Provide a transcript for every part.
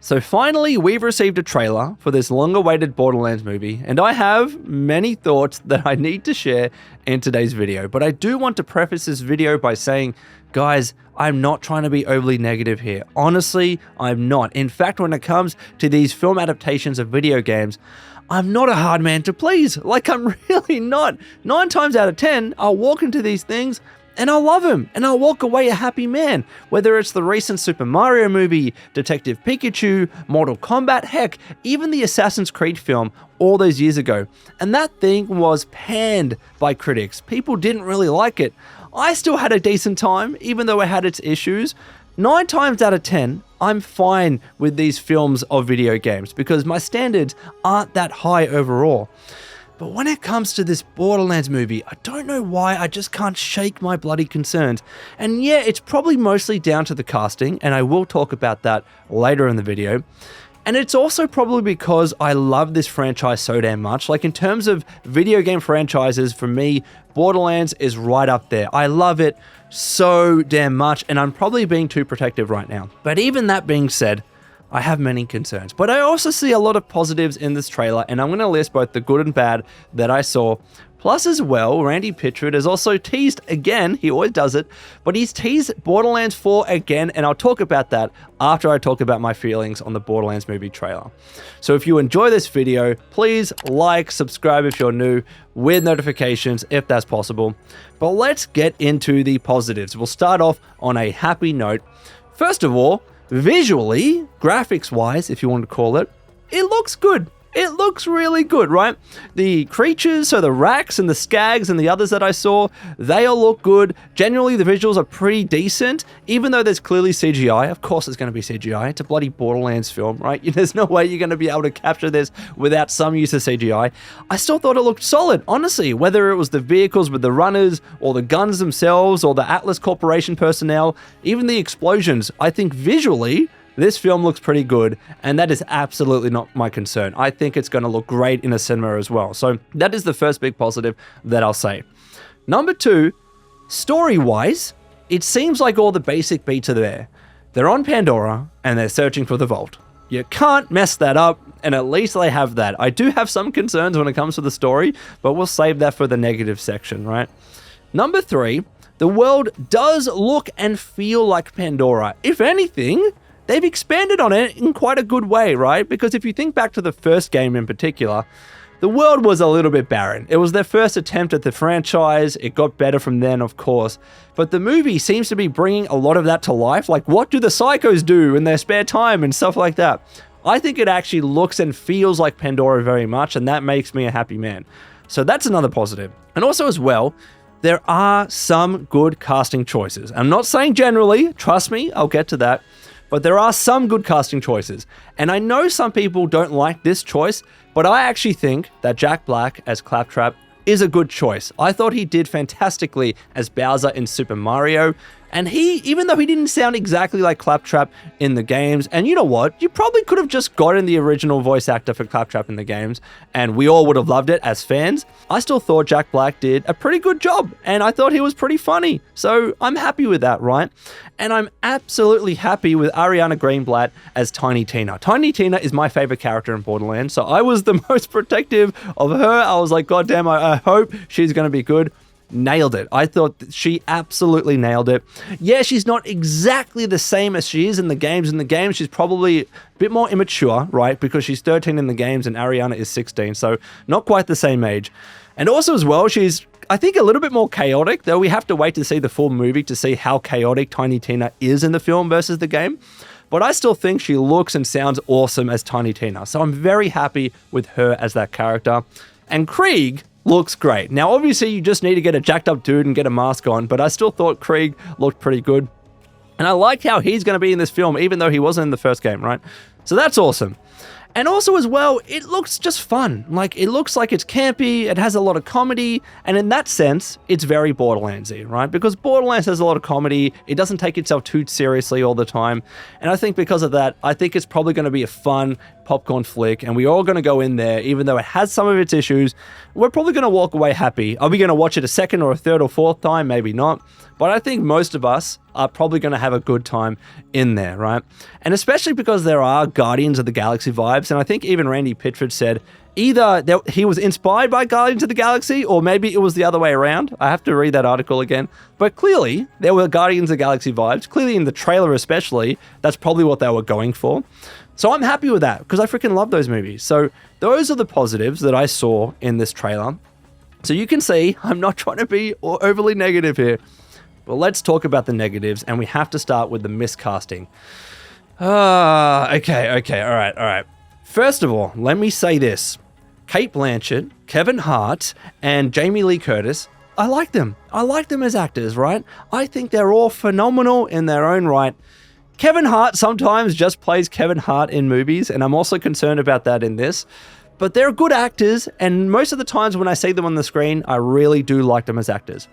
So finally, we've received a trailer for this long-awaited Borderlands movie, and I have many thoughts that I need to share in today's video. But I do want to preface this video by saying, guys, I'm not trying to be overly negative here. Honestly, I'm not. In fact, when it comes to these film adaptations of video games, I'm not a hard man to please. Like, I'm really not. 9 times out of 10, I'll walk into these things and I'll love him, and I'll walk away a happy man. Whether it's the recent Super Mario movie, Detective Pikachu, Mortal Kombat, heck, even the Assassin's Creed film all those years ago. And that thing was panned by critics. People didn't really like it. I still had a decent time, even though it had its issues. 9 times out of 10, I'm fine with these films of video games because my standards aren't that high overall. But when it comes to this Borderlands movie, I don't know why I just can't shake my bloody concerns. And yeah, it's probably mostly down to the casting, and I will talk about that later in the video. And it's also probably because I love this franchise so damn much. Like, in terms of video game franchises, for me, Borderlands is right up there. I love it so damn much, and I'm probably being too protective right now. But even that being said, I have many concerns, but I also see a lot of positives in this trailer, and I'm going to list both the good and bad that I saw. Plus as well, Randy Pitchford has also teased again, he always does it, but he's teased Borderlands 4 again, and I'll talk about that after I talk about my feelings on the Borderlands movie trailer. So if you enjoy this video, please like, subscribe if you're new, with notifications if that's possible. But let's get into the positives. We'll start off on a happy note. First of all, visually, graphics-wise, if you want to call it, it looks good. It looks really good, right? The creatures, so the Raks and the Skags and the others that I saw, they all look good. Generally, the visuals are pretty decent, even though there's clearly CGI. Of course there's going to be CGI. It's a bloody Borderlands film, right? There's no way you're going to be able to capture this without some use of CGI. I still thought it looked solid, honestly, whether it was the vehicles with the runners, or the guns themselves, or the Atlas Corporation personnel, even the explosions. I think visually, this film looks pretty good, and that is absolutely not my concern. I think it's going to look great in a cinema as well. So that is the first big positive that I'll say. Number 2, story-wise, it seems like all the basic beats are there. They're on Pandora, and they're searching for the vault. You can't mess that up, and at least they have that. I do have some concerns when it comes to the story, but we'll save that for the negative section, right? Number 3, the world does look and feel like Pandora. If anything, they've expanded on it in quite a good way, right? Because if you think back to the first game in particular, the world was a little bit barren. It was their first attempt at the franchise. It got better from then, of course. But the movie seems to be bringing a lot of that to life. Like, what do the psychos do in their spare time and stuff like that? I think it actually looks and feels like Pandora very much, and that makes me a happy man. So that's another positive. And also as well, there are some good casting choices. I'm not saying generally, trust me, I'll get to that. But there are some good casting choices. And I know some people don't like this choice, but I actually think that Jack Black as Claptrap is a good choice. I thought he did fantastically as Bowser in Super Mario. And he, even though he didn't sound exactly like Claptrap in the games, and you know what? You probably could have just gotten the original voice actor for Claptrap in the games, and we all would have loved it as fans. I still thought Jack Black did a pretty good job, and I thought he was pretty funny. So I'm happy with that, right? And I'm absolutely happy with Ariana Greenblatt as Tiny Tina. Tiny Tina is my favorite character in Borderlands, so I was the most protective of her. I was like, God damn, I hope she's going to be good. Nailed it. I thought that she absolutely nailed it. Yeah, she's not exactly the same as she is in the games. In the games, she's probably a bit more immature, right? Because she's 13 in the games and Ariana is 16, so not quite the same age. And also as well, she's, I think, a little bit more chaotic, though we have to wait to see the full movie to see how chaotic Tiny Tina is in the film versus the game. But I still think she looks and sounds awesome as Tiny Tina. So I'm very happy with her as that character. And Krieg looks great. Now, obviously, you just need to get a jacked up dude and get a mask on, but I still thought Krieg looked pretty good. And I like how he's going to be in this film, even though he wasn't in the first game, right? So that's awesome. And also as well, it looks just fun. Like, it looks like it's campy, it has a lot of comedy, and in that sense, it's very Borderlands-y, right? Because Borderlands has a lot of comedy, it doesn't take itself too seriously all the time, and I think because of that, I think it's probably going to be a fun, popcorn flick, and we're all going to go in there, even though it has some of its issues. We're probably going to walk away happy. Are we going to watch it a second or a third or fourth time? Maybe not. But I think most of us are probably going to have a good time in there, right? And especially because there are Guardians of the Galaxy vibes, and I think even Randy Pitchford said either he was inspired by Guardians of the Galaxy, or maybe it was the other way around. I have to read that article again. But clearly, there were Guardians of the Galaxy vibes. Clearly, in the trailer especially, that's probably what they were going for. So I'm happy with that, because I freaking love those movies. So those are the positives that I saw in this trailer. So you can see, I'm not trying to be overly negative here. But let's talk about the negatives, and we have to start with the miscasting. Okay, all right. First of all, let me say this. Cate Blanchett, Kevin Hart, and Jamie Lee Curtis, I like them. I like them as actors, right? I think they're all phenomenal in their own right. Kevin Hart sometimes just plays Kevin Hart in movies, and I'm also concerned about that in this. But they're good actors, and most of the times when I see them on the screen, I really do like them as actors.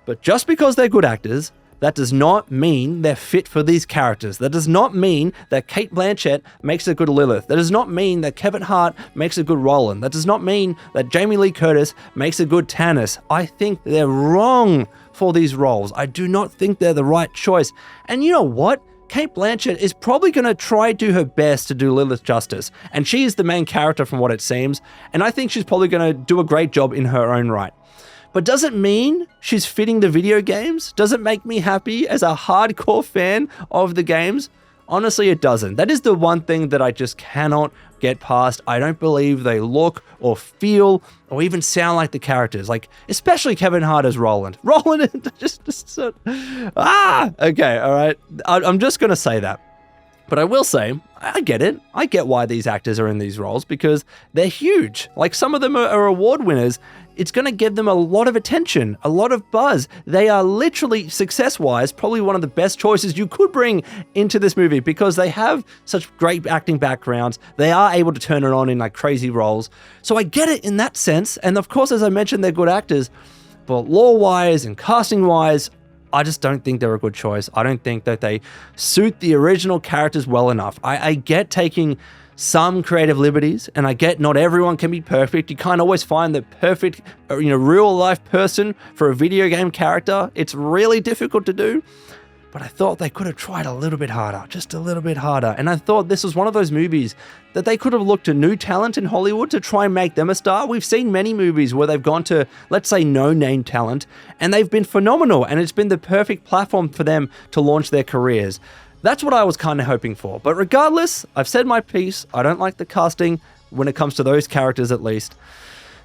But just because they're good actors, that does not mean they're fit for these characters. That does not mean that Cate Blanchett makes a good Lilith. That does not mean that Kevin Hart makes a good Roland. That does not mean that Jamie Lee Curtis makes a good Tannis. I think they're wrong for these roles. I do not think they're the right choice. And you know what? Cate Blanchett is probably going to try to do her best to do Lilith justice. And she is the main character from what it seems. And I think she's probably going to do a great job in her own right. But does it mean she's fitting the video games? Does it make me happy as a hardcore fan of the games? Honestly, it doesn't. That is the one thing that I just cannot get past. I don't believe they look or feel or even sound like the characters. Like, especially Kevin Hart as Roland. Roland just okay, all right. I'm just going to say that. But I will say, I get it. I get why these actors are in these roles, because they're huge. Like, some of them are award winners. It's going to give them a lot of attention, a lot of buzz. They are literally, success-wise, probably one of the best choices you could bring into this movie, because they have such great acting backgrounds. They are able to turn it on in like crazy roles. So I get it in that sense. And of course, as I mentioned, they're good actors. But lore-wise and casting-wise, I just don't think they're a good choice. I don't think that they suit the original characters well enough. I get taking some creative liberties, and I get not everyone can be perfect. You can't always find the perfect, real life person for a video game character. It's really difficult to do. But I thought they could have tried a little bit harder, just a little bit harder. And I thought this was one of those movies that they could have looked to new talent in Hollywood to try and make them a star. We've seen many movies where they've gone to, let's say, no-name talent, and they've been phenomenal, and it's been the perfect platform for them to launch their careers. That's what I was kind of hoping for. But regardless, I've said my piece. I don't like the casting when it comes to those characters, at least.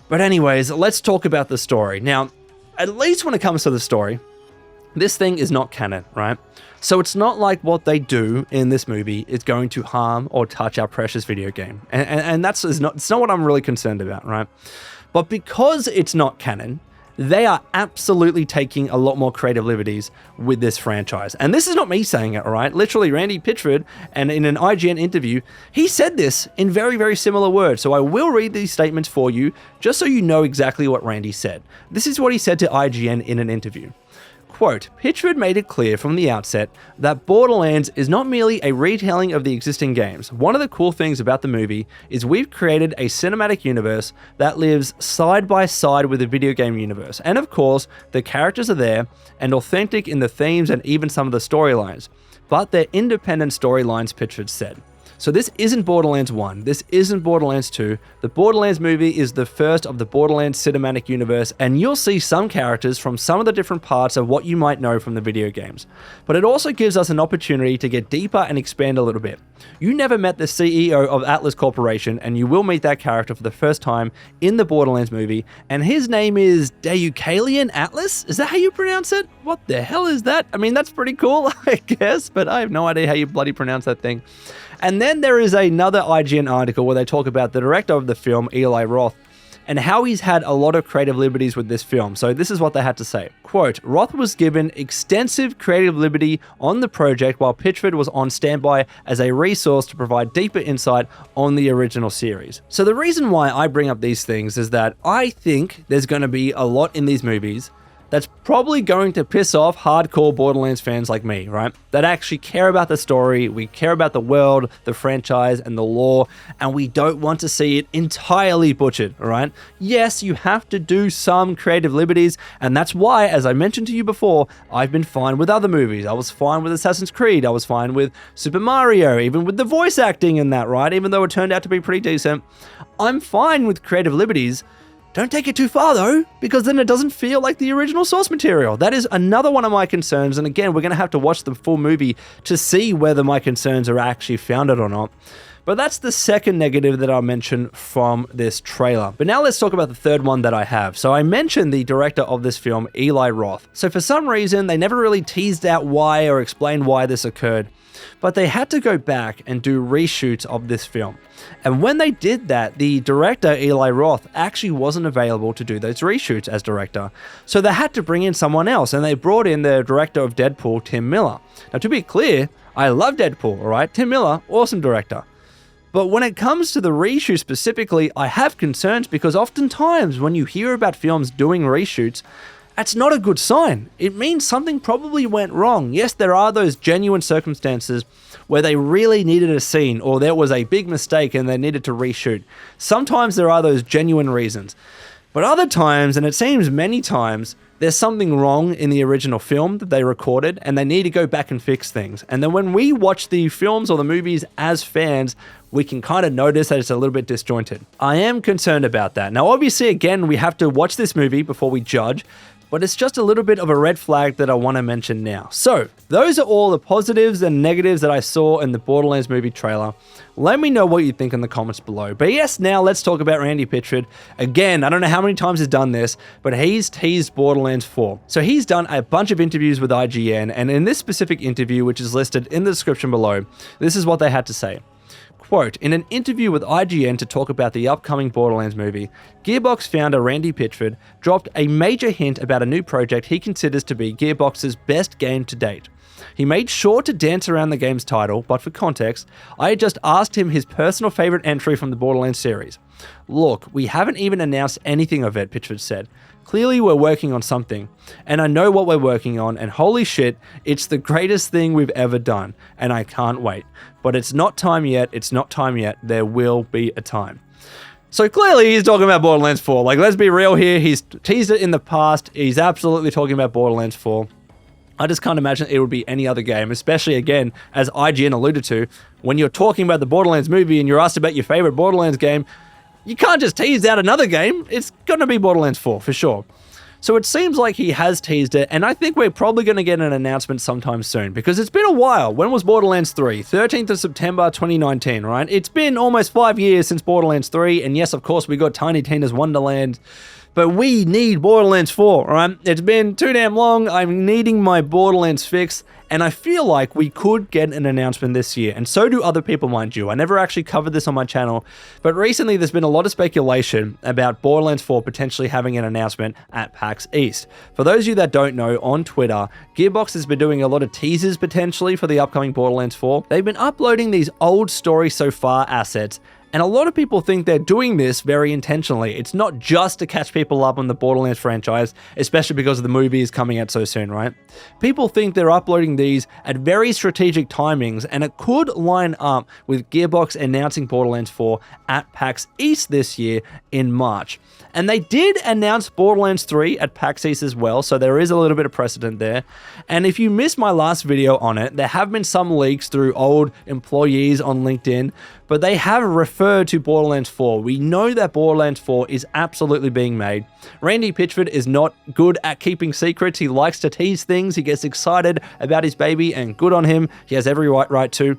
But anyways, let's talk about the story. Now, at least when it comes to the story, this thing is not canon, right? So it's not like what they do in this movie is going to harm or touch our precious video game. And it's not what I'm really concerned about, right? But because it's not canon, they are absolutely taking a lot more creative liberties with this franchise. And this is not me saying it, all right? Literally, Randy Pitchford, and in an IGN interview, he said this in very, very similar words. So I will read these statements for you, just so you know exactly what Randy said. This is what he said to IGN in an interview. Quote, Pitchford made it clear from the outset that Borderlands is not merely a retelling of the existing games. One of the cool things about the movie is we've created a cinematic universe that lives side by side with the video game universe. And of course, the characters are there and authentic in the themes and even some of the storylines. But they're independent storylines, Pitchford said. So this isn't Borderlands 1, this isn't Borderlands 2, the Borderlands movie is the first of the Borderlands cinematic universe, and you'll see some characters from some of the different parts of what you might know from the video games. But it also gives us an opportunity to get deeper and expand a little bit. You never met the CEO of Atlas Corporation, and you will meet that character for the first time in the Borderlands movie, and his name is Deucalion Atlas? Is that how you pronounce it? What the hell is that? I mean, that's pretty cool, I guess, but I have no idea how you bloody pronounce that thing. And then there is another IGN article where they talk about the director of the film, Eli Roth, and how he's had a lot of creative liberties with this film. So this is what they had to say. Quote, Roth was given extensive creative liberty on the project while Pitchford was on standby as a resource to provide deeper insight on the original series. So the reason why I bring up these things is that I think there's going to be a lot in these movies that's probably going to piss off hardcore Borderlands fans like me, right? That actually care about the story, we care about the world, the franchise, and the lore, and we don't want to see it entirely butchered, all right? Yes, you have to do some creative liberties, and that's why, as I mentioned to you before, I've been fine with other movies. I was fine with Assassin's Creed, I was fine with Super Mario, even with the voice acting in that, right? Even though it turned out to be pretty decent. I'm fine with creative liberties. Don't take it too far though, because then it doesn't feel like the original source material. That is another one of my concerns, and again, we're going to have to watch the full movie to see whether my concerns are actually founded or not. But that's the second negative that I'll mention from this trailer. But now let's talk about the third one that I have. So I mentioned the director of this film, Eli Roth. So for some reason, they never really teased out why or explained why this occurred, but they had to go back and do reshoots of this film. And when they did that, the director, Eli Roth, actually wasn't available to do those reshoots as director. So they had to bring in someone else, and they brought in the director of Deadpool, Tim Miller. Now, to be clear, I love Deadpool, all right? Tim Miller, awesome director. But when it comes to the reshoot specifically, I have concerns because oftentimes when you hear about films doing reshoots, that's not a good sign. It means something probably went wrong. Yes, there are those genuine circumstances where they really needed a scene or there was a big mistake and they needed to reshoot. Sometimes there are those genuine reasons. But other times, and it seems many times, there's something wrong in the original film that they recorded and they need to go back and fix things. And then when we watch the films or the movies as fans, we can kind of notice that it's a little bit disjointed. I am concerned about that. Now, obviously, again, we have to watch this movie before we judge, but it's just a little bit of a red flag that I want to mention now. So, those are all the positives and negatives that I saw in the Borderlands movie trailer. Let me know what you think in the comments below. But yes, now let's talk about Randy Pitchford. Again, I don't know how many times he's done this, but he's teased Borderlands 4. So he's done a bunch of interviews with IGN, and in this specific interview, which is listed in the description below, this is what they had to say. Quote, in an interview with IGN to talk about the upcoming Borderlands movie, Gearbox founder Randy Pitchford dropped a major hint about a new project he considers to be Gearbox's best game to date. He made sure to dance around the game's title, but for context, I had just asked him his personal favorite entry from the Borderlands series. Look, we haven't even announced anything of it, Pitchford said. Clearly we're working on something, and I know what we're working on, and holy shit, it's the greatest thing we've ever done, and I can't wait. But it's not time yet, there will be a time. So clearly he's talking about Borderlands 4, like let's be real here, he's teased it in the past, he's absolutely talking about Borderlands 4. I just can't imagine it would be any other game, especially again, as IGN alluded to, when you're talking about the Borderlands movie and you're asked about your favorite Borderlands game, you can't just tease out another game. It's gonna be Borderlands 4 for sure. So it seems like he has teased it, and I think we're probably going to get an announcement sometime soon, because it's been a while. When was Borderlands 3? 13th of September 2019, right? It's been almost 5 years since Borderlands 3, and yes, of course, we got Tiny Tina's Wonderland, but we need Borderlands 4, right? It's been too damn long. I'm needing my Borderlands fix, and I feel like we could get an announcement this year, and so do other people, mind you. I never actually covered this on my channel, but recently there's been a lot of speculation about Borderlands 4 potentially having an announcement at PAX East. For those of you that don't know, on Twitter, Gearbox has been doing a lot of teasers potentially for the upcoming Borderlands 4. They've been uploading these old story so far assets, and a lot of people think they're doing this very intentionally. It's not just to catch people up on the Borderlands franchise, especially because the movie is coming out so soon, right? People think they're uploading these at very strategic timings, and it could line up with Gearbox announcing Borderlands 4 at PAX East this year in March. And they did announce Borderlands 3 at PAX East as well, so there is a little bit of precedent there. And if you missed my last video on it, there have been some leaks through old employees on LinkedIn, but they have referred to Borderlands 4. We know that Borderlands 4 is absolutely being made. Randy Pitchford is not good at keeping secrets. He likes to tease things. He gets excited about his baby, and good on him. He has every right to.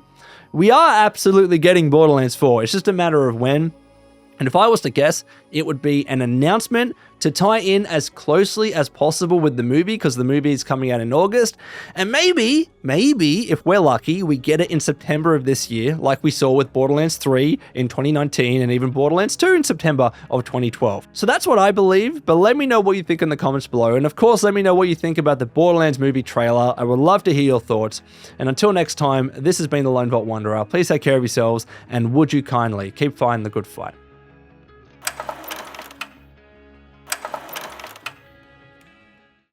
We are absolutely getting Borderlands 4. It's just a matter of when. And if I was to guess, it would be an announcement to tie in as closely as possible with the movie, because the movie is coming out in August. And maybe, if we're lucky, we get it in September of this year, like we saw with Borderlands 3 in 2019 and even Borderlands 2 in September of 2012. So that's what I believe, but let me know what you think in the comments below. And of course, let me know what you think about the Borderlands movie trailer. I would love to hear your thoughts. And until next time, this has been the Lone Vault Wanderer. Please take care of yourselves, and would you kindly keep fighting the good fight.